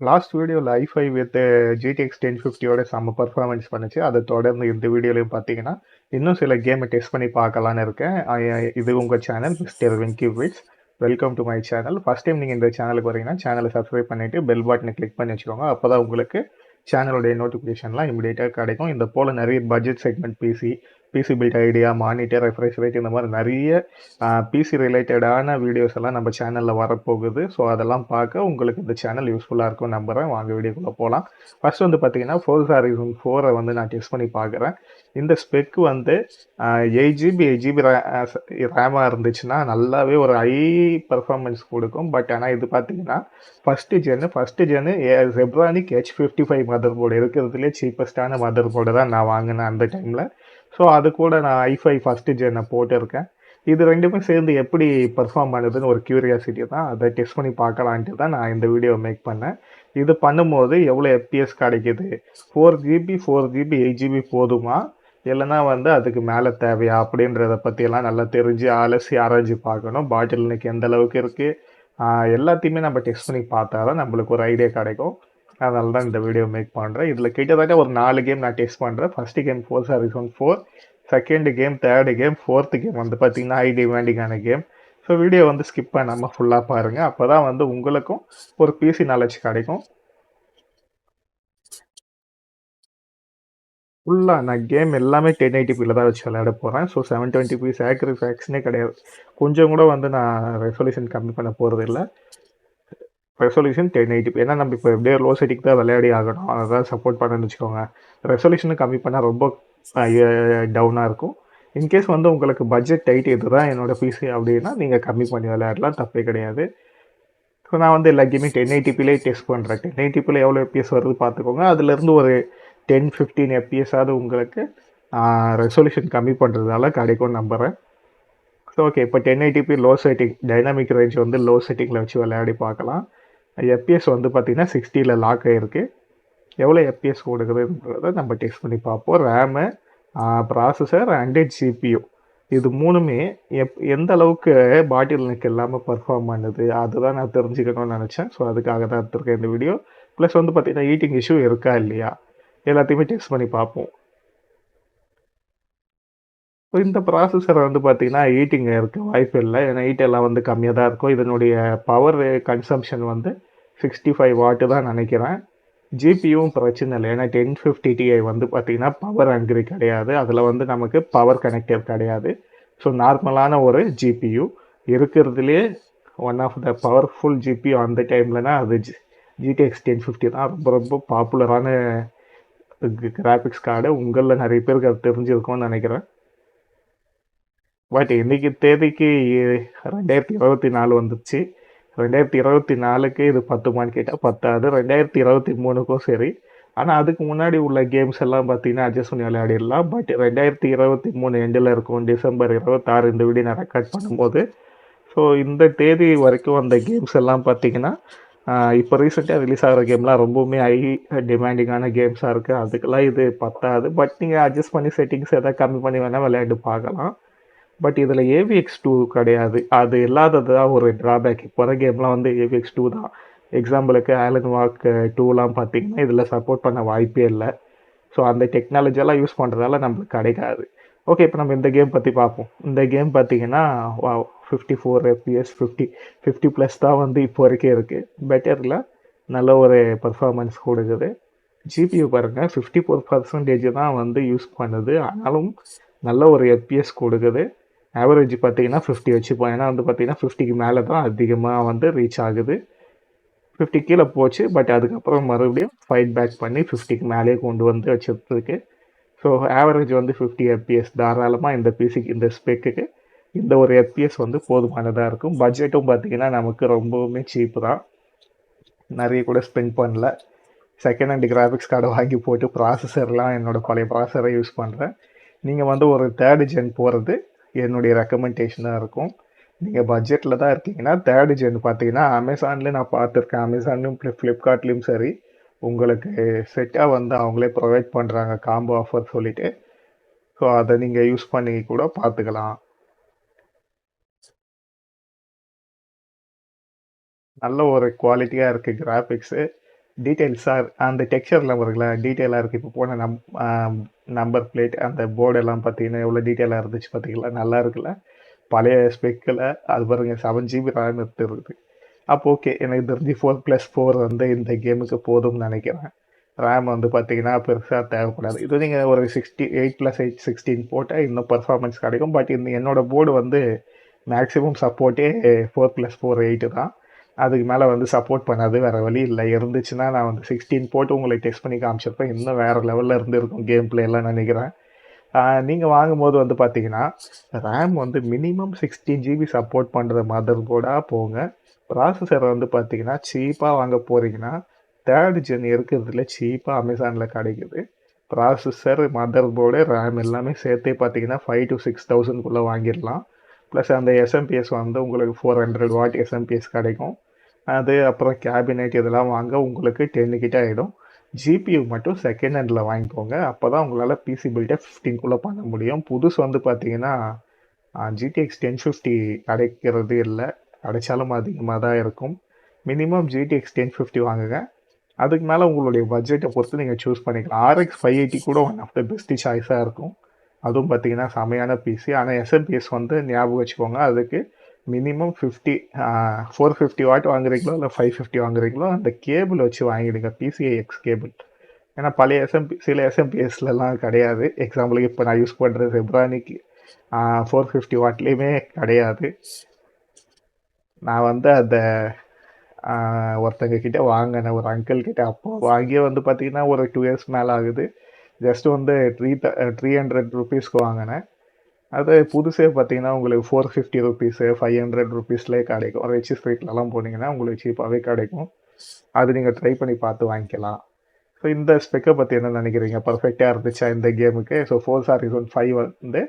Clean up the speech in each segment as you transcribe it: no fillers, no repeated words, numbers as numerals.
Last வீடியோல i5 with GTX 1050யோட செம்ம performance பண்ணுச்சு. அதை தொடர்ந்து இந்த வீடியோலையும் பார்த்தீங்கன்னா, இன்னும் சில கேமை டெஸ்ட் பண்ணி பார்க்கலான்னு இருக்கேன். இது உங்க channel mister Venky wits. Welcome to my channel. First time நீங்க இந்த சேனலுக்கு வரீங்கன்னா, சேனலை சப்ஸ்கிரைப் பண்ணிட்டு பெல் பட்டனை கிளிக் பண்ணி வச்சுக்கோங்க. அப்பதான் உங்களுக்கு சேனலுடைய நோட்டிஃபிகேஷன்லாம் இமிடியேட்டாக கிடைக்கும். இந்த போல நிறைய budget segment PC build idea, monitor, refresh rate இந்த மாதிரி நிறைய பிசி ரிலேட்டடான வீடியோஸ் எல்லாம் நம்ம சேனலில் வரப்போகுது. ஸோ அதெல்லாம் பார்க்க உங்களுக்கு இந்த சேனல் யூஸ்ஃபுல்லாக இருக்கும் நம்புகிறேன். வாங்க வீடியோக்குள்ளே போகலாம். ஃபர்ஸ்ட் வந்து பார்த்தீங்கன்னா Forza 4 வந்து நான் டெஸ்ட் பண்ணி பார்க்குறேன். இந்த ஸ்பெக் வந்து 8 ஜிபி ரேமாக இருந்துச்சுன்னா நல்லாவே ஒரு ஹை பர்ஃபார்மன்ஸ் கொடுக்கும். பட் ஆனால் இது பார்த்தீங்கன்னா first gen Zebronic H55 mother board இருக்கிறதுலே சீப்பஸ்டான மதர் போர்டு தான் நான் வாங்கினேன் அந்த டைமில். ஸோ அது கூட நான் i5 ஃபஸ்ட்டு ஜென்னை போட்டிருக்கேன். இது ரெண்டுமே சேர்ந்து எப்படி பெர்ஃபார்ம் பண்ணுதுன்னு ஒரு கியூரியாசிட்டி தான். அதை டெஸ்ட் பண்ணி பார்க்கலான்ட்டு தான் நான் இந்த வீடியோ மேக் பண்ணேன். இது பண்ணும்போது எவ்வளோ எஃப்பிஎஸ் கிடைக்குது, 4 ஜிபி 8 ஜிபி போதுமா, இல்லைன்னா வந்து அதுக்கு மேலே தேவையா அப்படின்றத பற்றியெல்லாம் நல்லா தெரிஞ்சு அலசி ஆராய்ச்சி பார்க்கணும். பாட்டில் நெக் எந்த அளவுக்கு இருக்குது, எல்லாத்தையுமே நம்ம டெஸ்ட் பண்ணி பார்த்தா தான் நம்மளுக்கு ஒரு ஐடியா கிடைக்கும். அதனால தான் இந்த வீடியோ மேக் பண்ணுறேன். இதில் கிட்டத்தட்ட ஒரு 4 கேம் நான் டெஸ்ட் பண்ணுறேன். First game Forza 4, second game, third game, fourth game வந்து பார்த்தீங்கன்னா ஹை டிமாண்டிங்கான கேம். ஸோ வீடியோ வந்து ஸ்கிப் பண்ணாமல் ஃபுல்லாக பாருங்கள். அப்போ தான் வந்து உங்களுக்கும் ஒரு பிசி நாலேஜ் கிடைக்கும். ஃபுல்லாக நான் கேம் எல்லாமே 1080பியில் தான் வச்சு விளையாட போகிறேன். ஸோ 720p சாக்ரிஃபேக்ஸ்னே கிடையாது. கொஞ்சம் கூட வந்து நான் ரெசல்யூஷன் கம்மி பண்ண போகிறது இல்லை. Resolution 1080p. ஏன்னா நம்ம இப்போ எப்படியோ லோ செட்டிங் தான் விளையாடி ஆகணும். அதான் சப்போர்ட் பண்ணணும்னு வச்சுக்கோங்க. ரெசல்யூஷனை கம்மி பண்ணால் ரொம்ப டவுனாக இருக்கும். இன்கேஸ் வந்து உங்களுக்கு பட்ஜெட் டைட் இதுதான் என்னோட பிசி அப்படின்னா நீங்கள் கம்மி பண்ணி விளையாடலாம், தப்பே கிடையாது. ஸோ நான் வந்து எல்லா கேமே 1080பிலே டெஸ்ட் பண்ணுறேன். 1080பியில் எவ்வளோ எஃப்பிஎஸ் வருது பார்த்துக்கோங்க. அதுலேருந்து ஒரு 10-15 எஃப்பிஎஸ்ஸாவது உங்களுக்கு ரெசல்யூஷன் கம்மி பண்ணுறதுனால கிடைக்கும்னு நம்புகிறேன். ஸோ ஓகே, இப்போ 1080p low setting, dynamic range வந்து லோ செட்டிங்கில் வச்சு விளையாடி பார்க்கலாம். எஃப்பிஎஸ் வந்து பார்த்தீங்கன்னா 60ல் லாக் ஆகிருக்கு. எவ்வளோ எஃப்பிஎஸ் கொடுக்குதுன்றதை நம்ம டெஸ்ட் பண்ணி பார்ப்போம். ரேமு, ப்ராசஸர் அண்ட் ஜிபியூ இது மூணுமே எந்த அளவுக்கு பாட்டில் நெக் இல்லாமல் பர்ஃபார்ம் பண்ணுது அதுதான் நான் தெரிஞ்சுக்கணும்னு நினச்சேன். ஸோ அதுக்காக தான் எடுத்திருக்கேன் இந்த வீடியோ. ப்ளஸ் வந்து பார்த்தீங்கன்னா ஹீட்டிங் இஷ்யூ இருக்கா இல்லையா எல்லாத்தையுமே டெஸ்ட் பண்ணி பார்ப்போம். ஸோ இந்த ப்ராசஸர் வந்து பார்த்தீங்கன்னா ஹீட்டிங் இருக்க வாய்ப்பு இல்லை. ஏன்னா ஹீட் எல்லாம் வந்து கம்மியாக தான் இருக்கும். இதனுடைய பவர் கன்சம்ஷன் வந்து 65 வாட்டு தான் நினைக்கிறேன். ஜிபியும் பிரச்சனை இல்லை. ஏன்னா 1050 Ti வந்து பார்த்தீங்கன்னா பவர் ஹங்கிரி கிடையாது. அதில் வந்து நமக்கு பவர் கனெக்டர் கிடையாது. ஸோ நார்மலான ஒரு ஜிபியு இருக்கிறதுலே one of the powerful GPU அந்த டைம்லனா அது GTX 1050 தான். ரொம்ப ரொம்ப பாப்புலரான கிராஃபிக்ஸ் கார்டு. உங்களில் நிறைய பேருக்கு அது தெரிஞ்சிருக்கும்னு நினைக்கிறேன். பட் இன்னைக்கு தேதிக்கு 2024 வந்துச்சு. 2024க்கு இது பத்துமான்னு கேட்டால் பத்தாது. 2023க்கும் சரி. ஆனால் அதுக்கு முன்னாடி உள்ள கேம்ஸ் எல்லாம் பார்த்தீங்கன்னா அட்ஜஸ்ட் பண்ணி விளையாடிடலாம். பட் 2023 எண்டில் இருக்கும். டிசம்பர் 26 இந்த வீடியோ நான் ரெக்கார்ட் பண்ணும்போது. ஸோ இந்த தேதி வரைக்கும் அந்த கேம்ஸ் எல்லாம் பார்த்தீங்கன்னா இப்போ ரீசெண்டாக ரிலீஸ் ஆகிற கேம்லாம் ரொம்பவுமே ஹை டிமாண்டிங்கான கேம்ஸாக இருக்குது. அதுக்கெல்லாம் இது பத்தாது. பட் நீங்கள் அட்ஜஸ்ட் பண்ணி செட்டிங்ஸ் எதாவது கம்மி பண்ணி வேணால் விளையாண்டு பார்க்கலாம். பட் இதில் AVX2 கிடையாது. அது இல்லாதது தான் ஒரு ட்ராபேக். இப்போ வர கேம்லாம் வந்து AVX2 தான். எக்ஸாம்பிளுக்கு ஆலன் வாக் 2லாம் பார்த்தீங்கன்னா இதில் சப்போர்ட் பண்ண வாய்ப்பே இல்லை. ஸோ அந்த டெக்னாலஜியெல்லாம் யூஸ் பண்ணுறதால நம்மளுக்கு கிடைக்காது. ஓகே, இப்போ நம்ம இந்த கேம் பற்றி பார்ப்போம். இந்த கேம் பார்த்தீங்கன்னா 54 FPS 50 ப்ளஸ் தான் வந்து இப்போ வரைக்கும் இருக்குது. பெட்டரில் நல்ல ஒரு பர்ஃபார்மன்ஸ் கொடுக்குது. ஜிபியூ பாருங்கள் 54% தான் வந்து யூஸ் பண்ணுது. ஆனாலும் நல்ல ஒரு FPS கொடுக்குது. ஆவரேஜ் பார்த்தீங்கன்னா 50 வச்சுப்போம். ஏன்னா வந்து பார்த்தீங்கன்னா 50க்கு மேலே தான் அதிகமாக வந்து ரீச் ஆகுது. 50 கீழே போச்சு. பட் அதுக்கப்புறம் மறுபடியும் ஃபைட் பேக் பண்ணி 50க்கு மேலேயே கொண்டு வந்து வச்சுருக்கு. ஸோ ஆவரேஜ் வந்து 50 FPS தாராளமாக இந்த பிசிக்கு, இந்த ஸ்பெக்குக்கு இந்த ஒரு FPS வந்து போதுமானதாக இருக்கும். பட்ஜெட்டும் பார்த்தீங்கன்னா நமக்கு ரொம்பவுமே சீப்பு தான். நிறைய கூட ஸ்பெண்ட் பண்ணல. செகண்ட் ஹேண்ட் கிராஃபிக்ஸ் கார்டை வாங்கி போட்டு ப்ராசஸர்லாம் என்னோட பழைய ப்ராசஸரை யூஸ் பண்ணுறேன். நீங்கள் வந்து ஒரு தேர்டு ஜென் போகிறது என்னுடைய ரெக்கமெண்டேஷனாக இருக்கும். நீங்கள் பட்ஜெட்டில் தான் இருக்கீங்கன்னா தேர்டு ஜென் பார்த்தீங்கன்னா அமேசான்லேயே நான் பார்த்துருக்கேன். அமேசான்லையும் ஃப்ளிப்கார்ட்லேயும் சரி உங்களுக்கு செட்டாக வந்து அவங்களே ப்ரொவைட் பண்ணுறாங்க காம்போ ஆஃபர் சொல்லிட்டு. ஸோ அதை நீங்கள் யூஸ் பண்ணி கூட பார்த்துக்கலாம். நல்ல ஒரு குவாலிட்டியாக இருக்குது கிராஃபிக்ஸு. டீட்டெயில்ஸாக அந்த டெக்ஸ்சர்லாம் வருங்களா டீட்டெயிலாக இருக்குது. இப்போ போன நம்பர் பிளேட் அந்த போர்டெல்லாம் பார்த்தீங்கன்னா எவ்வளோ டீட்டெயிலாக இருந்துச்சு பார்த்தீங்களா, நல்லா இருக்குல்ல. பழைய ஸ்பெக்கில் அது பாருங்கள் 7 GB ரேம் இருக்குது. அப்போ ஓகே, எனக்கு தெரிஞ்சு 4+4 வந்து இந்த கேமுக்கு போதும்னு நினைக்கிறேன். ரேம் வந்து பார்த்தீங்கன்னா பெருசாக தேவைப்படாது. இது நீங்கள் ஒரு 8+8 16 போட்டால் இன்னும் பர்ஃபார்மன்ஸ் கிடைக்கும். பட் இந்த என்னோட போர்டு வந்து மேக்ஸிமம் சப்போர்ட்டே 4+4 8 தான். அதுக்கு மேலே வந்து சப்போர்ட் பண்ணாது, வேறு வழி இல்லை. இருந்துச்சுன்னா நான் வந்து 16 போட்டு உங்களை டெஸ்ட் பண்ணி காமிச்சிருப்பேன். இன்னும் வேறு லெவலில் இருந்திருக்கும் கேம் பிளேலாம் நினைக்கிறேன். நீங்கள் வாங்கும்போது வந்து பார்த்தீங்கன்னா ரேம் வந்து மினிமம் 16 GB சப்போர்ட் பண்ணுற மதர் போர்டாக போங்க. ப்ராசஸர் வந்து பார்த்தீங்கன்னா சீப்பாக வாங்க போகிறீங்கன்னா 3rd ஜென் இருக்கிறதுல சீப்பாக அமேசானில் கிடைக்குது. ப்ராசஸர், மதர் போர்டு, ரேம் எல்லாமே சேர்த்தே பார்த்தீங்கன்னா 5,000 to 6,000 வாங்கிடலாம். ப்ளஸ் அந்த எஸ்எம்பிஎஸ் வந்து உங்களுக்கு 400 வாட் எஸ்எம்பிஎஸ் கிடைக்கும். அது அப்புறம் கேபினெட் இதெல்லாம் வாங்க உங்களுக்கு 10 கிட்ட ஆகிடும். ஜிபியூ மட்டும் செகண்ட் ஹேண்டில் வாங்கிக்கோங்க. அப்போ தான் உங்களால் பிசி பில்டை 15 பண்ண முடியும். புதுசு வந்து பார்த்தீங்கன்னா ஜிடிஎக்ஸ் 1050 கிடைக்கிறது இல்லை, கிடைச்சாலும் அதிகமாக தான் இருக்கும். மினிமம் ஜிடிஎக்ஸ் 1050 வாங்குங்க. அதுக்கு மேலே உங்களுடைய பட்ஜெட்டை பொறுத்து நீங்கள் சூஸ் பண்ணிக்கலாம். RX 580 கூட ஒன் ஆஃப் த பெஸ்ட்டு சாய்ஸாக இருக்கும். அதுவும் பார்த்தீங்கன்னா செமையான பிசி. ஆனால் எஸ்எம்பிஎஸ் வந்து ஞாபகம் வச்சுக்கோங்க, அதுக்கு மினிமம் 450 வாட் வாங்குறீங்களோ இல்லை 550 வாங்குறீங்களோ அந்த கேபிள் வச்சு வாங்கிடுங்க, PCIX கேபிள். ஏன்னா பழைய சில எஸ்எம்பிஎஸ்லாம் கிடையாது. எக்ஸாம்பிளுக்கு இப்போ நான் யூஸ் பண்ணுற செப்ரானிக்கு 450 வாட்லேயுமே கிடையாது. நான் வந்து அந்த ஒருத்தங்க கிட்டே வாங்கினேன், ஒரு அங்கிள் கிட்டே. அப்போ வாங்கியே வந்து பார்த்தீங்கன்னா ஒரு 2 இயர்ஸ் மேலே ஆகுது. ஜஸ்ட் வந்து 300 ருபீஸ்க்கு வாங்கினேன். அது புதுசே பார்த்தீங்கன்னா உங்களுக்கு 450 ருபீஸு 500 ருபீஸ்லேயே கிடைக்கும். ரிச் ஸ்ட்ரீட்லலாம் போனீங்கன்னா உங்களுக்கு சீப்பாகவே கிடைக்கும். அது நீங்கள் ட்ரை பண்ணி பார்த்து வாங்கிக்கலாம். ஸோ இந்த ஸ்பெக்கை பற்றி என்ன நினைக்கிறீங்க? பர்ஃபெக்டாக இருந்துச்சா இந்த கேமுக்கு? ஸோ Forza Horizon 5 வந்து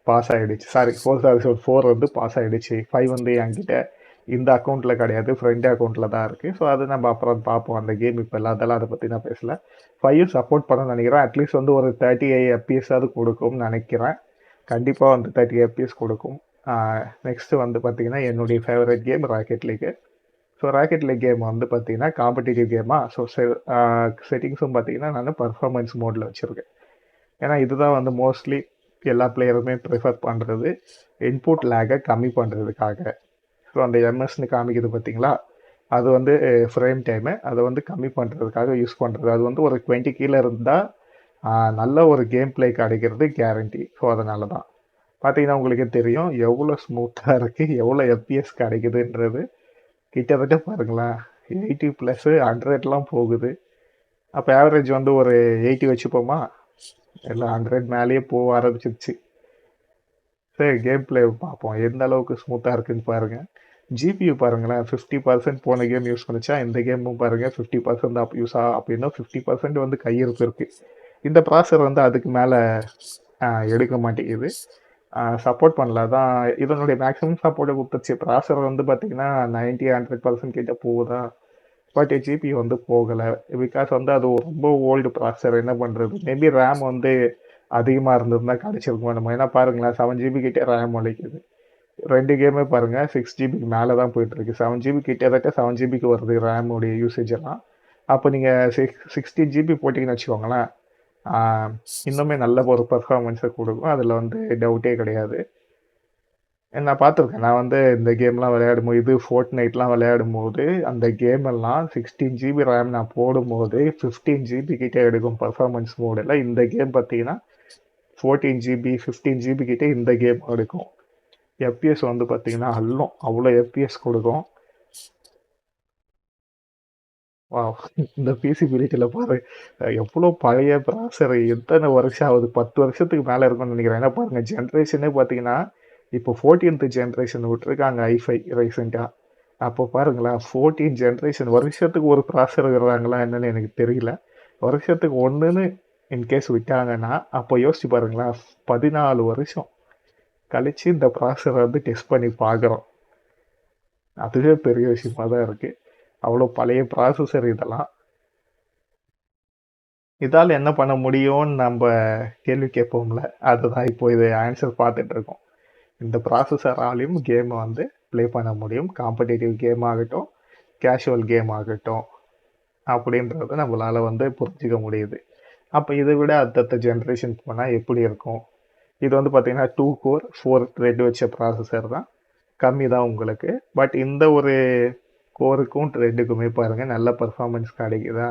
பாஸ் ஆகிடுச்சு. Forza Horizon 4 வந்து பாஸ் ஆகிடுச்சு. 5 வந்து என்கிட்ட இந்த அக்கௌண்ட்டில் கிடையாது, ஃப்ரெண்ட் அக்கௌண்ட்டில் தான் இருக்குது. ஸோ அது நம்ம அப்புறம் பார்ப்போம். அந்த கேம் இப்போ அதெல்லாம் அதை பற்றி நான் பேசல. 5 சப்போர்ட் பண்ண நினைக்கிறேன். அட்லீஸ்ட் வந்து ஒரு 30 FPS கொடுக்கும்னு நினைக்கிறேன். கண்டிப்பாக வந்து 30 FPS கொடுக்கும். நெக்ஸ்ட்டு வந்து பார்த்தீங்கன்னா என்னுடைய favourite game rocket league. So rocket league game வந்து பார்த்தீங்கன்னா காம்படிட்டிவ் கேமாக. ஸோ செட்டிங்ஸும் பார்த்தீங்கன்னா நான் பர்ஃபார்மன்ஸ் மோடில் வச்சுருக்கேன். ஏன்னா இதுதான் வந்து மோஸ்ட்லி எல்லா பிளேயருமே ப்ரிஃபர் பண்ணுறது, இன்புட் லேகை கம்மி பண்ணுறதுக்காக. ஸோ அந்த எம்எஸ்ன்னு காமிக்குது பார்த்தீங்களா, அது வந்து ஃப்ரேம் டைமு, அதை வந்து கம்மி பண்ணுறதுக்காக யூஸ் பண்ணுறது. அது வந்து ஒரு 20 கீழே இருந்தால் நல்ல ஒரு கேம் பிளே கிடைக்கிறது கேரண்டி. ஸோ அதனால தான் பார்த்தீங்கன்னா உங்களுக்கே தெரியும் எவ்வளோ ஸ்மூத்தாக இருக்குது, எவ்வளோ FPS கிடைக்குதுன்றது. கிட்டத்தட்ட பாருங்களேன் 80+, 100லாம் போகுது. அப்போ ஆவரேஜ் வந்து ஒரு 80 வச்சுப்போமா, எல்லாம் 100 மேலேயே போக ஆரம்பிச்சிருச்சு. சரி, கேம் பிளே பார்ப்போம் எந்த அளவுக்கு ஸ்மூத்தாக இருக்குன்னு பாருங்கள். ஜிபியூ பாருங்களேன், 50% போன கேம் யூஸ் பண்ணிச்சா, இந்த கேமும் பாருங்கள் 50% தான் யூஸ் அப்படின்னா 50% வந்து கையிருப்பு இருக்குது. இந்த ப்ராசர் வந்து அதுக்கு மேலே எடுக்க மாட்டேங்குது, சப்போர்ட் பண்ணல. தான் இதனுடைய மேக்ஸிமம் சப்போர்ட்டை கொடுத்துச்சு. ப்ராசர் வந்து பார்த்தீங்கன்னா 90-100% கிட்ட போகுதா, பட் ஜிபி வந்து போகலை. பிகாஸ் வந்து அது ரொம்ப ஓல்டு ப்ராசர். என்ன பண்ணுறது, மேபி ரேம் வந்து அதிகமாக இருந்திருந்தா கிடச்சிருக்கும் நம்ம. ஏன்னா பாருங்களேன் 7 GB கிட்டே ரேம் உழைக்குது. 2 கேமே பாருங்கள் 6 GB மேலே தான் போயிட்டுருக்கு. 7 GB கிட்டத்தட்ட 7 GBக்கு வருது ரேமுடைய யூசேஜ் எல்லாம். அப்போ நீங்கள் 16 GB போட்டிங்கன்னு வச்சுக்கோங்களேன், இன்னுமே நல்ல ஒரு பர்ஃபார்மன்ஸை கொடுக்கும். அதில் வந்து டவுட்டே கிடையாது. நான் பார்த்துருக்கேன். நான் வந்து இந்த கேம்லாம் விளையாடும்போது, இது ஃபோர்ட்நைட்லாம் விளையாடும்போது அந்த கேமெல்லாம் 16 GB ரேம் நான் போடும்போது 15 GB கிட்டே எடுக்கும் பர்ஃபார்மன்ஸ் மோடில். இந்த கேம் பார்த்தீங்கன்னா 14 GB 15 GB கிட்டே இந்த கேம் எடுக்கும். FPS வந்து பார்த்தீங்கன்னா அவ்வளோ FPS கொடுக்கும். வா, இந்த பிசிபிலிட்டியில் பாரு எவ்வளோ பழைய ப்ராசர், எத்தனை வருஷம் ஆகுது, 10 வருஷத்துக்கு மேலே இருக்கும்னு நினைக்கிறேன். ஏன்னா பாருங்கள் ஜென்ரேஷனே பார்த்தீங்கன்னா இப்போ 14th ஜென்ரேஷன் விட்டுருக்காங்க i5 ரீசெண்டாக. அப்போ பாருங்களேன் 14 ஜென்ரேஷன், வருஷத்துக்கு ஒரு ப்ராசர் விடுறாங்களா என்னன்னு எனக்கு தெரியல. வருஷத்துக்கு ஒன்றுன்னு இன்கேஸ் விட்டாங்கன்னா அப்போ யோசிச்சு பாருங்களேன், 14 வருஷம் கழிச்சு இந்த ப்ராசரை வந்து டெஸ்ட் பண்ணி பார்க்குறோம். அதுவே பெரிய விஷயமா தான் இருக்குது. அவ்வளோ பழைய ப்ராசஸர் இதெல்லாம். இதால் என்ன பண்ண முடியும்னு நம்ம கேள்வி கேட்போம்ல, அதுதான் இப்போ இது ஆன்சர் பார்த்துட்ருக்கோம். இந்த ப்ராசஸராலையும் கேமை வந்து ப்ளே பண்ண முடியும். காம்படிட்டிவ் கேம் ஆகட்டும், கேஷுவல் கேம் ஆகட்டும். அப்படின்றத நம்மளால வந்து புரிஞ்சுக்க முடியுது. அப்போ இதை விட அடுத்தடுத்த ஜென்ரேஷன் போனால் எப்படி இருக்கும்? இது வந்து பார்த்தீங்கன்னா 2 கோர் 4 த்ரெட் வச்ச ப்ராசஸர் தான். கம்மி தான் உங்களுக்கு. பட் இந்த ஒரு கோருக்கும் த்ரெட்டுக்குமே பாருங்கள் நல்ல பர்ஃபார்மன்ஸ் கிடைக்குதா?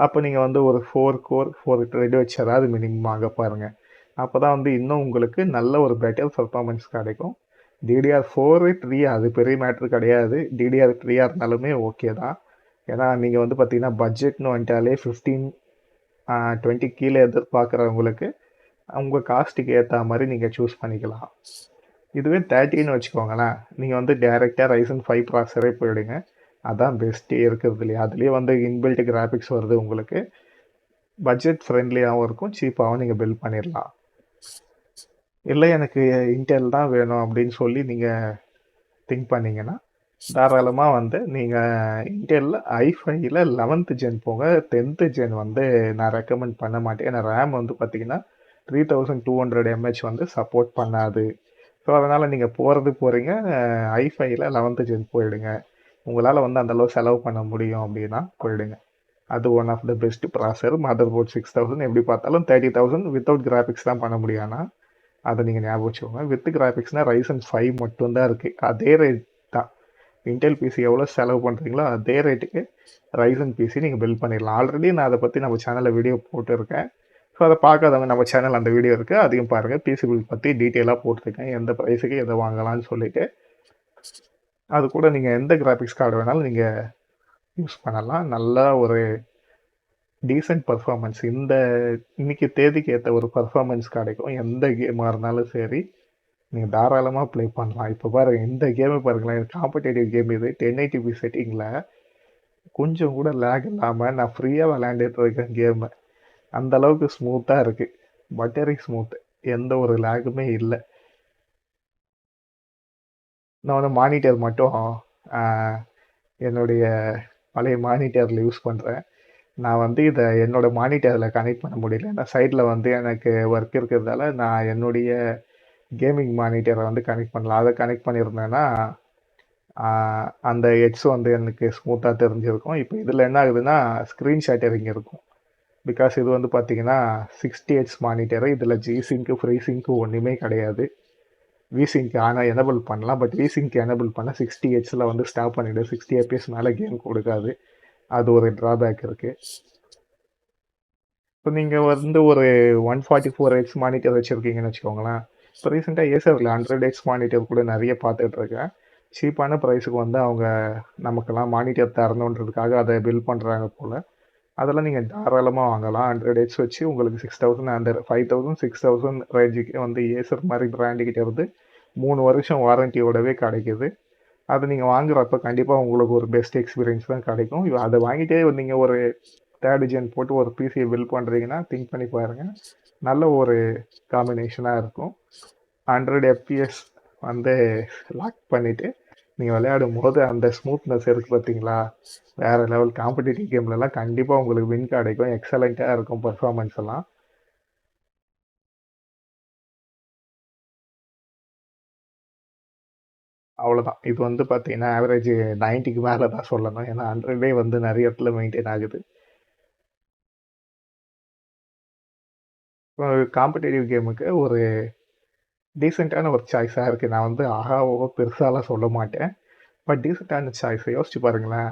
அப்போ நீங்கள் வந்து ஒரு 4 கோர் 4 த்ரெட் வச்சதாவது மினிமம் ஆக பாருங்கள். அப்போ தான் வந்து இன்னும் உங்களுக்கு நல்ல ஒரு பெட்டர் பர்ஃபார்மன்ஸ் கிடைக்கும். DDR4 3 அது பெரிய மேட்ரு கிடையாது. DDR3 இருந்தாலுமே ஓகே தான். ஏன்னா நீங்கள் வந்து பார்த்தீங்கன்னா பட்ஜெட்னு வந்துட்டாலே 15 20 கீழே எதிர்பார்க்குறவங்களுக்கு உங்கள் காஸ்ட்டுக்கு ஏற்ற மாதிரி நீங்கள் சூஸ் பண்ணிக்கலாம். இதுவே 30ன்னு வச்சுக்கோங்களேன், நீங்கள் வந்து டேரெக்டாக Ryzen 5 ப்ராசரே போயிடுங்க. அதான் பெஸ்ட்டே இருக்கிறதுலையே. அதுலேயே வந்து இன்பில்ட் கிராஃபிக்ஸ் வருது உங்களுக்கு. பட்ஜெட் ஃப்ரெண்ட்லியாகவும் இருக்கும், சீப்பாகவும் நீங்கள் பில்ட் பண்ணிடலாம். இல்லை எனக்கு இன்டெல் தான் வேணும் அப்படின்னு சொல்லி நீங்கள் திங்க் பண்ணீங்கன்னா தாராளமாக வந்து நீங்கள் இன்டெல்லில் i5ல 11th ஜென் போங்க. 10th ஜென் வந்து நான் ரெக்கமெண்ட் பண்ண மாட்டேன். ஏன்னா ரேம் வந்து பார்த்தீங்கன்னா 3200 mAh வந்து சப்போர்ட் பண்ணாது. ஸோ அதனால் நீங்கள் போகிறீங்க i5ல 11th ஜென் போயிடுங்க. உங்களால் வந்து அந்தளவு செலவு பண்ண முடியும் அப்படின்னா போயிடுங்க. அது ஒன் ஆஃப் த பெஸ்ட் ப்ராசர். மதர் போர்ட் 6000 எப்படி பார்த்தாலும் 30,000 வித்தவுட் கிராஃபிக்ஸ் தான் பண்ண முடியும்னா அதை நீங்கள் ஞாபகம் வச்சுக்கோங்க. வித் கிராஃபிக்ஸ்னால் Ryzen 5 மட்டும்தான் இருக்குது. அதே ரேட் தான். இன்டெல் பிசி எவ்வளோ செலவு பண்ணுறீங்களோ அதே ரேட்டுக்கு Ryzen பிசி நீங்கள் பில்ட் பண்ணிடலாம். ஆல்ரெடி நான் அதை பற்றி நம்ம சேனலில் வீடியோ போட்டிருக்கேன். ஸோ அதை பார்க்காதவங்க நம்ம சேனல் அந்த வீடியோ இருக்குது, அதையும் பாருங்கள். பிசி பில்ட் பற்றி டீட்டெயிலாக போட்டிருக்கேன், எந்த ப்ரைஸுக்கு எதை வாங்கலாம்னு சொல்லிட்டு. அது கூட நீங்கள் எந்த கிராஃபிக்ஸ் கார்டு வேணாலும் நீங்கள் யூஸ் பண்ணலாம். நல்லா ஒரு டீசென்ட் பர்ஃபார்மன்ஸ் இன்னைக்கு தேதிக்கு ஏற்ற ஒரு பர்ஃபார்மன்ஸ் கிடைக்கும். எந்த கேமாக இருந்தாலும் சரி நீங்கள் தாராளமாக ப்ளே பண்ணலாம். இப்போ பாருங்கள், இந்த கேமை பாருங்களேன், காம்படேட்டிவ் கேம் இது. 1080p செட்டிங்கில் கொஞ்சம் கூட லேக் இல்லாமல் நான் ஃப்ரீயாக விளையாண்டுட்டு இருக்கேன் கேமு. அந்த அளவுக்கு ஸ்மூத்தாக இருக்குது. பட்டரி ஸ்மூத், எந்த ஒரு லேக்குமே இல்லை. நான் வந்து மானிட்டர் மட்டும் என்னுடைய பழைய மானிட்டரில் யூஸ் பண்ணுறேன். நான் வந்து இதை என்னோட மானிட்டரில் கனெக்ட் பண்ண முடியல. ஏன்னா சைடில் வந்து எனக்கு ஒர்க் இருக்கிறதால நான் என்னுடைய கேமிங் மானிட்டரை வந்து கனெக்ட் பண்ணலாம். அதை கனெக்ட் பண்ணியிருந்தேன்னா அந்த ஹெட்ஸ் வந்து எனக்கு ஸ்மூத்தாக தெரிஞ்சிருக்கும். இப்போ இதில் என்ன ஆகுதுன்னா ஸ்க்ரீன் ஷேட்டரிங் இருக்கும். பிகாஸ் இது வந்து பார்த்தீங்கன்னா 60 ஹெட்ஸ் மானிட்டரு. இதில் ஜிசிங்க்கு ஃப்ரீ சிங்க்கு ஒன்றுமே கிடையாது. விசிங்க்கு ஆனால் எனபிள் பண்ணலாம். பட் விசிங்க்கு எனபிள் பண்ணால் 60 ஹெட்ஸில் வந்து ஸ்டாப் பண்ணிவிடு. 60 FPS மேலே கேம் கொடுக்காது. அது ஒரு ட்ராபேக் இருக்குது. இப்போ நீங்கள் வந்து ஒரு 144 ஹெட்ஸ் மானிட்டர் வச்சுருக்கீங்கன்னு வச்சுக்கோங்களேன். இப்போ ரீசெண்டாக ஏசரில் 100 ஹெட்ஸ் மானிட்டர் கூட நிறைய பார்த்துட்ருக்கேன். சீப்பான ப்ரைஸுக்கு வந்து அவங்க நமக்கெல்லாம் மானிட்டர் தரணுன்றதுக்காக அதை பில் பண்ணுறாங்க போல். அதெல்லாம் நீங்கள் தாராளமாக வாங்கலாம். 100 ஹெட்ஸ் வச்சு உங்களுக்கு 6000 அந்த 5000 6000 ரேஞ்சுக்கு வந்து ஏசர் மாதிரி பிராண்டுக்கிட்ட இருந்து 3 வருஷம் வாரண்டியோடவே கிடைக்குது. அதை நீங்கள் வாங்குறப்ப கண்டிப்பாக உங்களுக்கு ஒரு பெஸ்ட் எக்ஸ்பீரியன்ஸ் தான் கிடைக்கும். அதை வாங்கிட்டே நீங்கள் ஒரு 3rd ஜென் போட்டு ஒரு பிசியை பில்ட் பண்ணுறீங்கன்னா திங்க் பண்ணி பாருங்கள். நல்ல ஒரு காம்பினேஷனாக இருக்கும். 100 FPS வந்து லாக் பண்ணிவிட்டு நீங்கள் விளையாடும் போது அந்த ஸ்மூத்னஸ் இருக்குது பார்த்தீங்களா, வேறு லெவல். காம்படிட்டிவ் கேம்லலாம் கண்டிப்பாக உங்களுக்கு வின் கிடைக்கும். எக்ஸலண்ட்டாக இருக்கும் பர்ஃபார்மன்ஸ் எல்லாம். அவ்வளோதான். இது வந்து பார்த்தீங்கன்னா ஆவரேஜ் 90க்கு மேலே தான் சொல்லணும். ஏன்னா 100 வந்து நிறைய இடத்துல மெயின்டைன் ஆகுது. காம்படிட்டிவ் கேமுக்கு ஒரு டீசெண்டான ஒரு சாய்ஸாக இருக்குது. நான் வந்து ஆஹாவோ பெருசாலாம் சொல்ல மாட்டேன். பட் டீசெண்டான சாய்ஸ். யோசிச்சு பாருங்களேன்,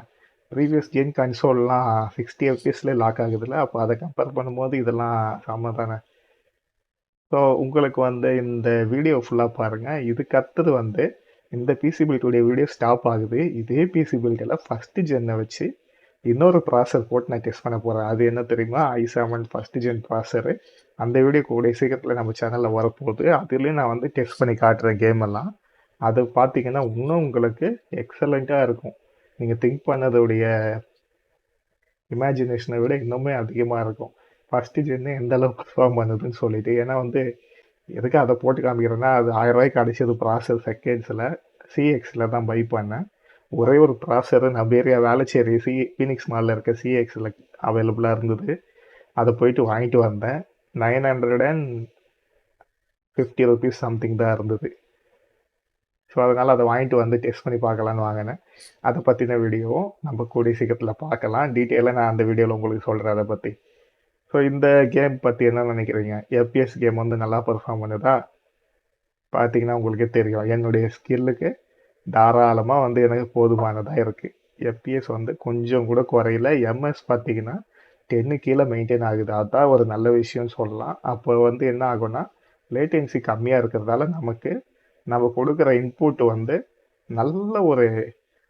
ப்ரீவியஸ் கேம் கன்சோல்லாம் 60 FPSல லாக் ஆகுதுல்ல. அப்போ அதை கம்பேர் பண்ணும்போது இதெல்லாம் செம்ம தானே. ஸோ உங்களுக்கு வந்து இந்த வீடியோ ஃபுல்லாக பாருங்கள். இதுக்கு அடுத்தது வந்து இந்த பிசி பில்டுடைய வீடியோ ஸ்டாப் ஆகுது. இதே பிசி பில்டில் ஃபஸ்ட்டு ஜென்னை வச்சு இன்னொரு ப்ராசர் போட்டு நான் டெஸ்ட் பண்ண போகிறேன். அது என்ன தெரியுமா, i7 ஃபஸ்ட் ஜென் ப்ராசரு. அந்த வீடியோ கூடிய சீக்கிரத்தில் நம்ம சேனலில் வரப்போகுது. அதுலேயும் நான் வந்து டெஸ்ட் பண்ணி காட்டுறேன் கேம் எல்லாம். அது பார்த்தீங்கன்னா இன்னும் உங்களுக்கு எக்ஸலண்ட்டாக இருக்கும். நீங்கள் திங்க் பண்ணதோடைய இமேஜினேஷனை விட இன்னுமே அதிகமாக இருக்கும். ஃபஸ்ட்டு ஜென்னு எந்த அளவுக்கு பர்ஃபார்ம் பண்ணுதுன்னு சொல்லிட்டு. ஏன்னா வந்து எதுக்கு அதை போட்டு காமிக்கிறேன்னா, அது 1000 ரூபாய்க்கு கிடைச்சது ப்ராசர் செகண்ட்ஸில். சிஎக்ஸில் தான் பை பண்ணேன். ஒரே ஒரு ப்ராசரு நபேரியா வேளச்சேரி ஃபீனிக்ஸ் மாலில் இருக்க சிஎக்ஸில் அவைலபிளாக இருந்தது. அதை போயிட்டு வாங்கிட்டு வந்தேன். 950 ருபீஸ் சம்திங் தான் இருந்தது. ஸோ அதனால் அதை வாங்கிட்டு வந்து டெஸ்ட் பண்ணி பார்க்கலான்னு வாங்கினேன். அதை பற்றின வீடியோவும் நம்ம கூடிய சீக்கிரத்தில் பார்க்கலாம். டீட்டெயிலாக நான் அந்த வீடியோவில் உங்களுக்கு சொல்கிறேன் அதை பற்றி. ஸோ இந்த கேம் பற்றி என்ன நினைக்கிறீங்க? எஃப்பிஎஸ் கேம் வந்து நல்லா பெர்ஃபார்ம் பண்ணுதா? பார்த்தீங்கன்னா உங்களுக்கே தெரியும், என்னுடைய ஸ்கில்லுக்கு தாராளமாக வந்து எனக்கு போதுமானதாக இருக்குது. எஃப்பிஎஸ் வந்து கொஞ்சம் கூட குறையில. எம்எஸ் பார்த்தீங்கன்னா 10 கீழே மெயின்டைன் ஆகுது. அதுதான் ஒரு நல்ல விஷயம்னு சொல்லலாம். அப்போ வந்து என்ன ஆகும்னா, லேட்டன்சி கம்மியாக இருக்கிறதால நமக்கு நம்ம கொடுக்குற இன்புட் வந்து நல்ல ஒரு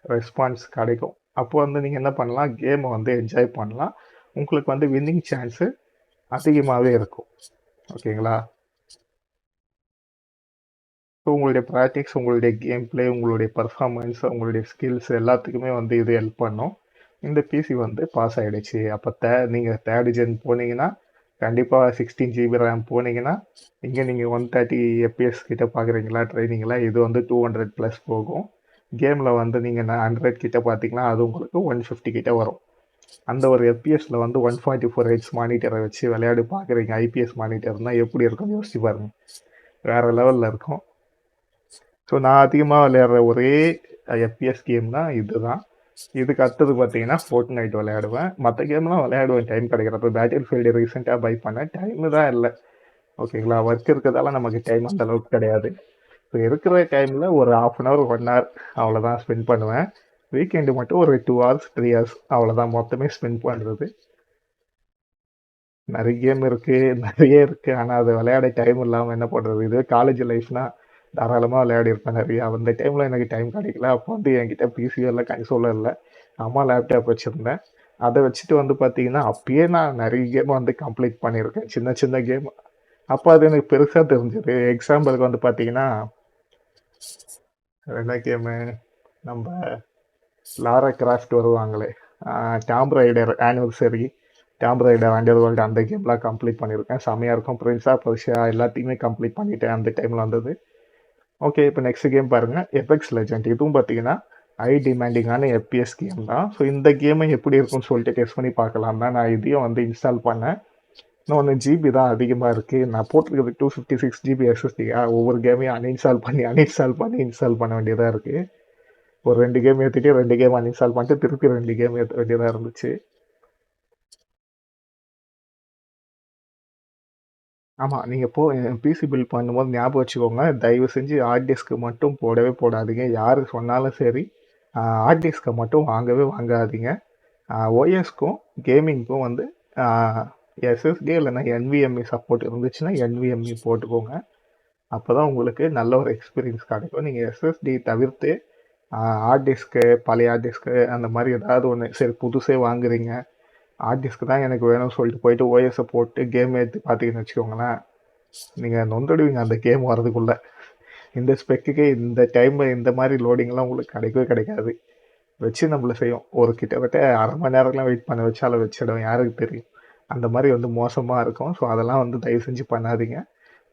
ரெஸ்பான்ஸ் கிடைக்கும். அப்போ வந்து நீங்கள் என்ன பண்ணலாம், கேமை வந்து என்ஜாய் பண்ணலாம். உங்களுக்கு வந்து வின்னிங் சான்ஸு அதிகமாகவே இருக்கும். ஓகேங்களா? ஸோ உங்களுடைய ப்ராக்டிக்ஸ், உங்களுடைய கேம் பிளே, உங்களுடைய பர்ஃபார்மன்ஸ், உங்களுடைய ஸ்கில்ஸ் எல்லாத்துக்குமே வந்து இது ஹெல்ப் பண்ணும். இந்த பிசி வந்து பாஸ் ஆகிடுச்சு. அப்போ நீங்கள் தேர்ட் ஜென் போனீங்கன்னா கண்டிப்பாக 16 GB ரேம் போனீங்கன்னா, இங்கே நீங்கள் 130 எஃப்பிஎஸ் கிட்ட பார்க்குறீங்களா ட்ரைனிங்கில், இது வந்து 200 ப்ளஸ் போகும். கேமில் வந்து நீங்கள் 100 கிட்ட பார்த்தீங்கன்னா அது உங்களுக்கு 150 கிட்ட வரும். அந்த ஒரு எஃப்பிஎஸ்ல வந்து 144 ஹெட்ஸ் மானிட்டரை வச்சு விளையாடி பார்க்குறீங்க. ஐபிஎஸ் மானிட்டர்னால் எப்படி இருக்கும்னு யோசிச்சு பாருங்கள். வேறு லெவலில் இருக்கும். ஸோ நான் அதிகமாக விளையாடுற ஒரே எஃப்பிஎஸ் கேம்னா இதுதான். இதுக்கு அடுத்தது பார்த்தீங்கன்னா ஃபோர்ட்நைட் விளையாடுவேன். மற்ற கேம்லாம் விளையாடுவேன் டைம் கிடைக்கிறப்ப. பேட்டில் ஃபீல்டு ரீசெண்டாக பை பண்ணேன். டைமு தான் இல்லை. ஓகேங்களா? ஒர்க் இருக்கிறதால நமக்கு டைம் அந்த அளவுக்கு கிடையாது. ஸோ இருக்கிற டைமில் ஒரு 1/2 hour 1 hour அவ்வளோதான் ஸ்பெண்ட் பண்ணுவேன். வீக்கெண்டு மட்டும் ஒரு 2 hours 3 hours அவ்வளோதான் மொத்தமே ஸ்பெண்ட் பண்ணுறது. நிறைய கேம் இருக்குது, நிறைய இருக்குது. ஆனால் அது விளையாட டைம் இல்லாமல் என்ன பண்ணுறது? இதுவே காலேஜ் லைஃப்னால் தாராளமாக விளையாடிருப்பேன் நிறையா. அந்த டைமில் எனக்கு டைம் கிடைக்கல. அப்போ வந்து என்கிட்ட பிசியும் இல்லை, கன்சோலும் இல்லை. அம்மா லேப்டாப் வச்சுருந்தேன். அதை வச்சுட்டு வந்து பார்த்தீங்கன்னா அப்பயே நான் நிறைய கேம் வந்து கம்ப்ளீட் பண்ணியிருக்கேன், சின்ன சின்ன கேம். அப்போ அது எனக்கு பெருசாக தெரிஞ்சது. எக்ஸாம்பிளுக்கு வந்து பார்த்தீங்கன்னா என்ன கேமு, நம்ம லாரா கிராஃப்ட் வருவாங்களே, Tomb Raider anniversary, Tomb Raider underworld வேர்ல்டு, அந்த கேம்லாம் கம்ப்ளீட் பண்ணியிருக்கேன். செம்மையாக இருக்கும். பிரின்ஸ் ஆஃப் பர்ஷியா எல்லாத்தையுமே கம்ப்ளீட் பண்ணிட்டேன் அந்த டைமில் வந்தது. ஓகே, இப்போ நெக்ஸ்ட் கேம் பாருங்கள், எபெக்ஸ் லெஜண்ட். இதுவும் பார்த்தீங்கன்னா ஹை டிமாண்டிங்கான எஃப்பிஎஸ் கேம் தான். ஸோ இந்த கேமை எப்படி இருக்கும்னு சொல்லிட்டு டெஸ்ட் பண்ணி பார்க்கலாம் தான் நான் இதையும் வந்து இன்ஸ்டால் பண்ணேன். இன்னொன்று ஜிபி தான் அதிகமாக இருக்குது. நான் போட்டிருக்கிறது 256 GB எஸ்எஸ்டியா. ஒவ்வொரு கேமையும் அன்இன்ஸ்டால் பண்ணி இன்ஸ்டால் பண்ண வேண்டியதாக இருக்குது. ஒரு 2 கேம் ஏற்றிட்டு 2 கேம் அன்இன்ஸ்டால் பண்ணிட்டு திருப்பி 2 கேம் ஏற்ற வேண்டியதாக இருந்துச்சு. ஆமாம், நீங்கள் பிசி பில்ட் பண்ணும்போது ஞாபகம் வச்சுக்கோங்க, தயவு செஞ்சு ஹார்ட் டிஸ்க்கு மட்டும் போடவே போடாதீங்க. யார் சொன்னாலும் சரி, ஹார்ட் டிஸ்க்கை மட்டும் வாங்கவே வாங்காதீங்க. ஓஎஸ்க்கும் கேமிங்க்கும் வந்து எஸ்எஸ்டி இல்லைன்னா என்விஎம்இ சப்போர்ட் இருந்துச்சுன்னா என்விஎம்இ போட்டுக்கோங்க. அப்போ தான் உங்களுக்கு நல்ல ஒரு எக்ஸ்பீரியன்ஸ் கிடைக்கும். நீங்கள் எஸ்எஸ்டி தவிர்த்து ஹார்ட் டிஸ்க்கு, பழைய ஹார்ட் டிஸ்க்கு அந்த மாதிரி ஏதாவது ஒன்று, சரி புதுசே வாங்குறீங்க, ஹார்ட் டிஸ்க் தான் எனக்கு வேணும்னு சொல்லிட்டு போயிட்டு ஓஎஸை போட்டு கேம் ஏற்றி பார்த்தீங்கன்னு வச்சுக்கோங்களேன், நீங்கள் நொந்துடுவீங்க அந்த கேம் வரதுக்குள்ளே. இந்த ஸ்பெக்குக்கு இந்த டைமில் இந்த மாதிரி லோடிங்லாம் உங்களுக்கு கிடைக்கவே கிடைக்காது. வச்சு நம்மளை செய்யும். ஒரு கிட்டத்தட்ட 1/2 மணி நேரம்லாம் வெயிட் பண்ண வச்சாலும் வச்சிடும், யாருக்கு தெரியும். அந்த மாதிரி வந்து மோசமாக இருக்கும். ஸோ அதெல்லாம் வந்து தயவு செஞ்சு பண்ணாதீங்க.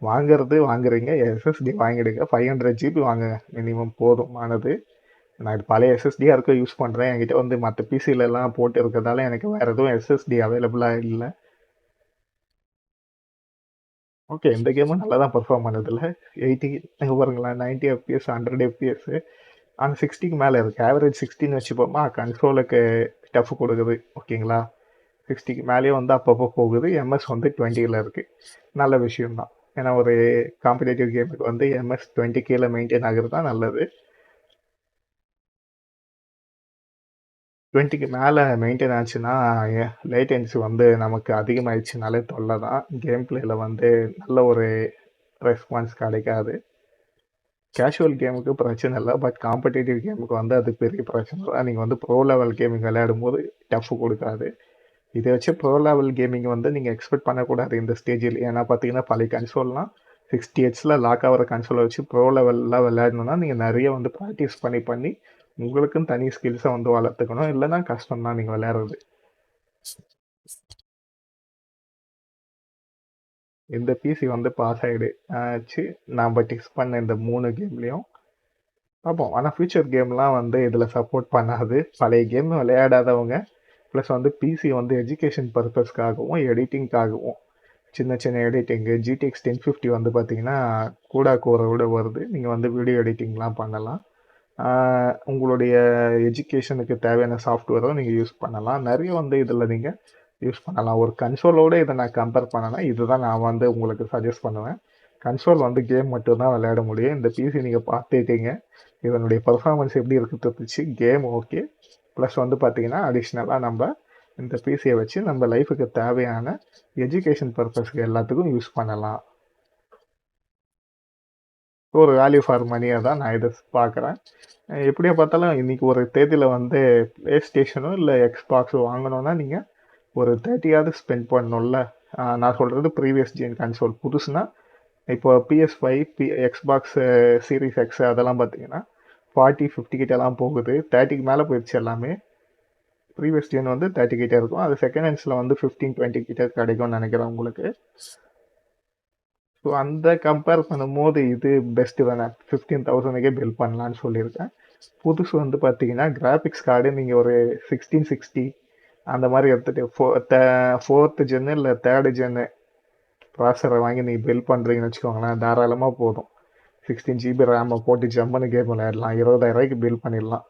வாங்குறீங்க, எஸ்எஸ்டி வாங்கிடுங்க. 500 GB வாங்குங்க மினிமம், போதுமானது. நான் இது பழைய எஸ்எஸ்டியாக இருக்க யூஸ் பண்ணுறேன். என்கிட்ட வந்து மற்ற பிசிலெலாம் போட்டு இருக்கிறதால எனக்கு வேறு எதுவும் எஸ்எஸ்டி அவைலபிளாக இல்லை. ஓகே, இந்த கேமும் நல்லா தான் பர்ஃபார்ம் பண்ணுதில்ல. 80 பாருங்களேன், 90 FPS 100 FPS. ஆனால் 60க்கு மேலே இருக்குது. ஆவரேஜ் 16 வச்சுப்போமா, கன்சோலுக்கு டஃப் கொடுக்குது. ஓகேங்களா? 60க்கு மேலேயே வந்து அப்பப்போ போகுது. எம்எஸ் வந்து 20ல் இருக்குது. நல்ல விஷயம்தான். ஏன்னா ஒரு காம்படேட்டிவ் கேமுக்கு வந்து எம்எஸ் 20 கீழே மெயின்டைன் ஆகிறது தான் நல்லது. 20க்கு மேலே மெயின்டைன் ஆச்சுன்னா லேட்டன்சி வந்து நமக்கு அதிகமாகிடுச்சுனாலே தொல்லை தான். கேம் பிளேயில் வந்து நல்ல ஒரு ரெஸ்பான்ஸ் கிடைக்காது. கேஷுவல் கேமுக்கு பிரச்சனை இல்லை, பட் காம்படேட்டிவ் கேமுக்கு வந்து அது பெரிய பிரச்சனை தான். நீங்கள் வந்து ப்ரோ லெவல் கேமிங் விளையாடும் போது டஃப் கொடுக்காது. இதை வச்சு ப்ரோ லெவல் கேமிங் வந்து நீங்கள் எக்ஸ்பெக்ட் பண்ணக்கூடாது இந்த ஸ்டேஜில். ஏன்னா பார்த்தீங்கன்னா பழைய கன்சோல்லாம் 60 ஹெட்ஸில் லாக் ஆகிற கன்சோலை வச்சு ப்ரோ லெவலில் விளையாடணுன்னா நீங்கள் நிறைய வந்து ப்ராக்டிஸ் பண்ணி உங்களுக்குன்னு தனி ஸ்கில்ஸை வந்து வளர்த்துக்கணும். இல்லைன்னா கஷ்டம் தான் நீங்கள் விளையாடுறது. இந்த பிசி வந்து பாஸ் ஆகிடுச்சு. நான் டெஸ்ட் பண்ண இந்த 3 கேம்லேயும் பார்ப்போம். ஆனால் ஃபியூச்சர் கேம்லாம் வந்து இதில் சப்போர்ட் பண்ணாது. பழைய கேம் விளையாடாதவங்க ப்ளஸ் வந்து பிசி வந்து எஜுகேஷன் பர்பஸ்க்காகவும் எடிட்டிங்காகவும் சின்ன சின்ன எடிட்டிங்கு ஜிடிஎக்ஸ் 1050 வந்து பார்த்தீங்கன்னா கூடா கோரோட வருது. நீங்கள் வந்து வீடியோ எடிட்டிங்லாம் பண்ணலாம். உங்களுடைய எஜுகேஷனுக்கு தேவையான சாஃப்ட்வேரும் நீங்கள் யூஸ் பண்ணலாம். நிறைய வந்து இதில் நீங்கள் யூஸ் பண்ணலாம். ஒரு கன்சோலோட இதை நான் கம்பேர் பண்ணேன்னா இதுதான் நான் வந்து உங்களுக்கு சஜஸ்ட் பண்ணுவேன். கன்சோல் வந்து கேம் மட்டும்தான் விளையாட முடியும். இந்த பிசி நீங்கள் பார்த்துட்டீங்க. இதனுடைய பர்ஃபார்மன்ஸ் எப்படி இருக்குது தெரிஞ்சிச்சு. Game okay. ப்ளஸ் வந்து பார்த்தீங்கன்னா அடிஷ்னலாக நம்ம இந்த பிசியை வச்சு நம்ம லைஃபுக்கு தேவையான எஜுகேஷன் பர்பஸ்க்கு எல்லாத்துக்கும் யூஸ் பண்ணலாம். ஒரு வேல்யூ ஃபார் மணியாக தான் நான் இதை பார்க்குறேன். எப்படியா பார்த்தாலும் இன்றைக்கி ஒரு தேதியில் வந்து ப்ளே ஸ்டேஷனோ இல்லை எக்ஸ்பாக்ஸோ வாங்கணுன்னா நீங்கள் ஒரு 30ஆவது ஸ்பெண்ட் பண்ணணும்ல. நான் சொல்கிறது ப்ரீவியஸ் ஜென் கன்சோல். புதுசுனா இப்போ PS5 எக்ஸ்பாக்ஸ் சீரிஸ் எக்ஸ் அதெல்லாம் பார்த்தீங்கன்னா 40-50 கிட்டலாம் போகுது. 30க்கு மேலே போயிடுச்சு எல்லாமே. ப்ரீவியஸ் ஜென் வந்து 30 கிட்டே இருக்கும். அது செகண்ட் ஹேண்ட்ஸில் வந்து 15-20 கிட்டே கிடைக்கும்னு நினைக்கிறேன் உங்களுக்கு. ஸோ அந்த கம்பேர் பண்ணும்போது இது பெஸ்ட்டு தானே. 15,000க்கே பில் பண்ணலான்னு சொல்லியிருக்கேன். புதுசு வந்து பார்த்தீங்கன்னா கிராஃபிக்ஸ் கார்டு நீங்கள் ஒரு 1660 அந்த மாதிரி எடுத்துகிட்டு ஃபோர்த்து ஜென்னு இல்லை தேர்டு ஜென்னு ப்ராசரை வாங்கி நீங்கள் பில் பண்ணுறீங்கன்னு வச்சுக்கோங்களேன், தாராளமாக போதும். 16 GB ரேமை போட்டு ஜம்முன்னு கேம் விளையாடலாம். 20,000 பில் பண்ணிடலாம்.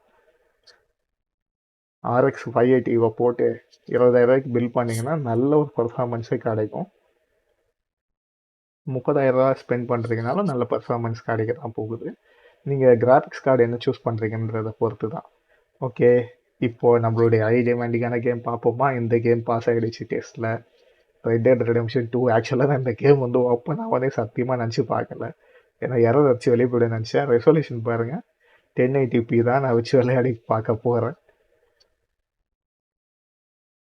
RX 580 போட்டு 20,000 பில் பண்ணிங்கன்னா நல்ல ஒரு பர்ஃபார்மன்ஸே கிடைக்கும். 30,000 ஸ்பெண்ட் பண்ணுறீங்கனாலும் நல்ல பர்ஃபார்மன்ஸ் கிடைக்க தான் போகுது. நீங்கள் கிராஃபிக்ஸ் கார்டு என்ன சூஸ் பண்ணுறீங்கன்றதை பொறுத்து தான். ஓகே, இப்போது நம்மளுடைய ஹை டிமாண்டிங்கான கேம் பார்ப்போமா. இந்த கேம் பாஸ் ஆகிடுச்சு டெஸ்ட்டில். Red Dead Redemption 2. ஆக்சுவலாக நான் இந்த கேம் வந்து ஓப்பன் ஆகாதே சத்தியமாக நினச்சி பார்க்கல. ஏன்னா எரர் வச்சு வெளியே போய்ட நினச்சேன். ரெசல்யூஷன் பாருங்கள், 1080p தான் நான் வச்சு விளையாடி பார்க்க போகிறேன்.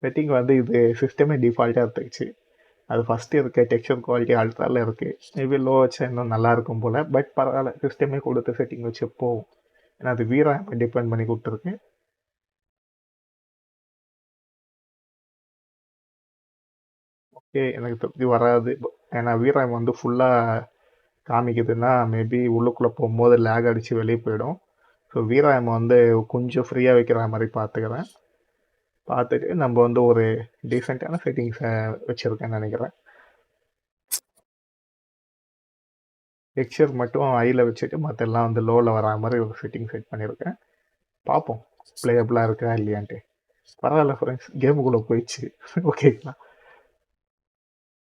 செட்டிங் வந்து இது சிஸ்டமே டிஃபால்ட்டாக இருந்துச்சு. அது ஃபஸ்ட்டு இருக்க டெக்ஸ்சர் குவாலிட்டி அல்ட்ராவில் இருக்குது. மேபி லோ வச்சா இன்னும் நல்லாயிருக்கும் போல். பட் பரவாயில்ல, சிஸ்டமே கொடுத்த செட்டிங் வச்சு போகும். ஏன்னா அது VRAM டிபெண்ட் பண்ணி கொடுத்துருக்கு. ஓகே, எனக்கு திருப்தி வராது. ஏன்னா VRAM வந்து ஃபுல்லாக காமிக்குதுன்னா மேபி உள்ளுக்குள்ளே போகும்போது லேக் அடித்து வெளியே போயிடும். ஸோ VRAM வந்து கொஞ்சம் ஃப்ரீயாக வைக்கிற மாதிரி பார்த்துக்கிறேன். பார்த்துட்டு நம்ம வந்து ஒரு டீசெண்டான செட்டிங்ஸை வச்சுருக்கேன்னு நினைக்கிறேன். டெக்ஸ்சர் மட்டும் ஹையில் வச்சுட்டு மற்றெல்லாம் வந்து லோவில் வரா மாதிரி ஒரு செட்டிங் செட் பண்ணியிருக்கேன். பார்ப்போம் ப்ளேயபிளாக இருக்கா இல்லையான்ட்டு. பரவாயில்ல ஃப்ரெண்ட்ஸ், கேமுக்குள்ளே போயிடுச்சு. ஓகேங்களா?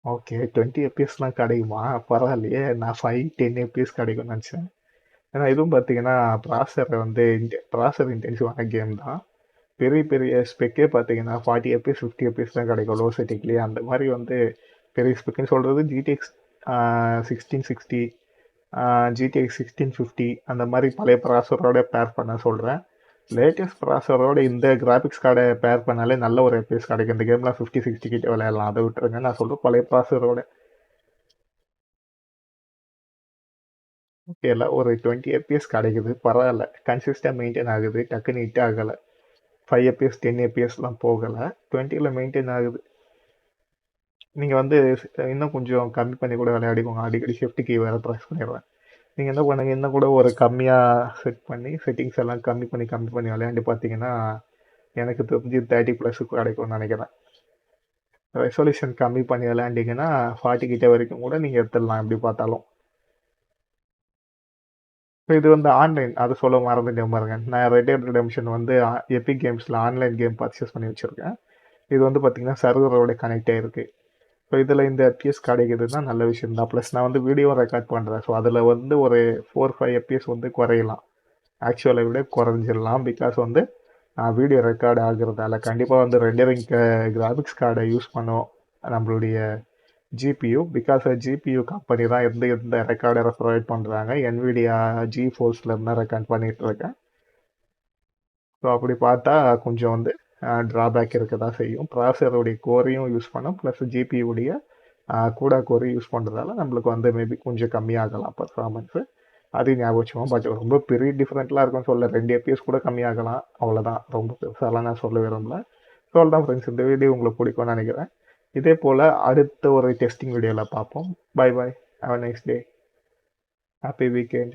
ஓகே, 20 FPS கிடைக்குமா? பரவாயில்லையே. நான் 5-10 FPS கிடைக்கும்னு நினச்சேன். ஏன்னா இதுவும் பார்த்தீங்கன்னா ப்ராசர் வந்து ப்ராசர் இன்டென்சிவான கேம் தான். பெரிய பெரிய ஸ்பெக்கே பார்த்தீங்கன்னா 40 FPS 50 FPS தான் கிடைக்கும் லோ செட்டிங்லேயே. அந்த மாதிரி வந்து பெரிய ஸ்பெக்குன்னு சொல்கிறது GTX 1660, GTX 1650 அந்த மாதிரி பழைய ப்ராசரோட பேர் பண்ண சொல்கிறேன். லேட்டஸ்ட் ப்ராசரோட இந்த கிராஃபிக்ஸ் கார்டை பேர் பண்ணாலே நல்ல ஒரு FPS கிடைக்கும். இந்த கேம்லாம் 50-60 கிட்ட விளையாடலாம். அதை விட்டுருங்க, நான் சொல்கிறேன் பழைய ப்ராசரோட. ஓகே, இல்லை ஒரு 20 FPS கிடைக்குது, பரவாயில்ல. கன்சிஸ்டாக மெயின்டைன் ஆகுது, டக்குன்னு ஹிட் ஆகலை. 5 FPS 10 FPSலாம் போகலை, 20ல் மெயின்டைன் ஆகுது. நீங்கள் வந்து இன்னும் கொஞ்சம் கம்மி பண்ணி கூட விளையாடிக்கோங்க. அடிக்கடி ஷிஃப்ட் கீ வேறு ப்ரெஸ் பண்ணிடுவேன். நீங்கள் என்ன பண்ணுங்க, இன்னும் கூட ஒரு கம்மியாக செட் பண்ணி செட்டிங்ஸ் எல்லாம் கம்மி பண்ணி விளையாண்டு பார்த்தீங்கன்னா எனக்கு தெரிஞ்சு 30+ கிடைக்கும்னு நினைக்கிறேன். ரெசல்யூஷன் கம்மி பண்ணி விளையாண்டிங்கன்னா 40 கிட்ட வரைக்கும் கூட நீங்கள் எடுத்துடலாம் எப்படி பார்த்தாலும். ஸோ இது வந்து ஆன்லைன், அது சொல்ல மறந்துட்டேன் பாருங்க. நான் ரெட் டெட் ரெடெம்ஷன் வந்து எபிக் கேம்ஸில் ஆன்லைன் கேம் பர்ச்சேஸ் பண்ணி வச்சுருக்கேன். இது வந்து பார்த்தீங்கன்னா சர்வரோட கனெக்ட் ஆகிருக்கு. ஸோ இதில் இந்த FPS கிடைக்குதுன்னா நல்ல விஷயம் தான். ப்ளஸ் நான் வந்து வீடியோ ரெக்கார்ட் பண்ணுறேன். ஸோ அதில் வந்து ஒரு 4-5 FPS வந்து குறையலாம், ஆக்சுவலை விட குறைஞ்சிடலாம். பிகாஸ் வந்து வீடியோ ரெக்கார்டு ஆகுறதால கண்டிப்பாக வந்து ரெண்டரிங் கிராஃபிக்ஸ் கார்டை யூஸ் பண்ணோம் நம்மளுடைய GPU. பிகாஸ் GPU கம்பெனி தான் எந்த ரெக்கார்டரை ப்ரொவைட் பண்ணுறாங்க. NVIDIA GeForceல இருந்தால் ரெக்கார்ட் பண்ணிகிட்டு இருக்கேன். ஸோ அப்படி பார்த்தா கொஞ்சம் வந்து ட்ராபேக் இருக்க தான் செய்யும். ப்ராசரோடைய கோரையும் யூஸ் பண்ணோம், ப்ளஸ் GPUடைய கூடா கோரையும் யூஸ் பண்ணுறதால நம்மளுக்கு வந்து மேபி கொஞ்சம் கம்மியாகலாம் பர்ஃபார்மன்ஸு. அதையும் ஞாபகம் வச்சுக்கோங்க. பட் ரொம்ப பெரிய டிஃப்ரெண்ட்லாம் இருக்குன்னு சொல்ல, 2 FPS கூட கம்மியாகலாம், அவ்வளோதான். ரொம்ப பெருசாலாம் நான் சொல்ல விரும்பல. ஸோ அவ்வளோதான் ஃப்ரெண்ட்ஸ், இந்த வீடியோ உங்களுக்கு பிடிக்கும்னு நினைக்கிறேன். இதே போல் அடுத்த ஒரு டெஸ்டிங் வீடியோவில் பார்ப்போம். Bye bye, have a nice day, happy weekend.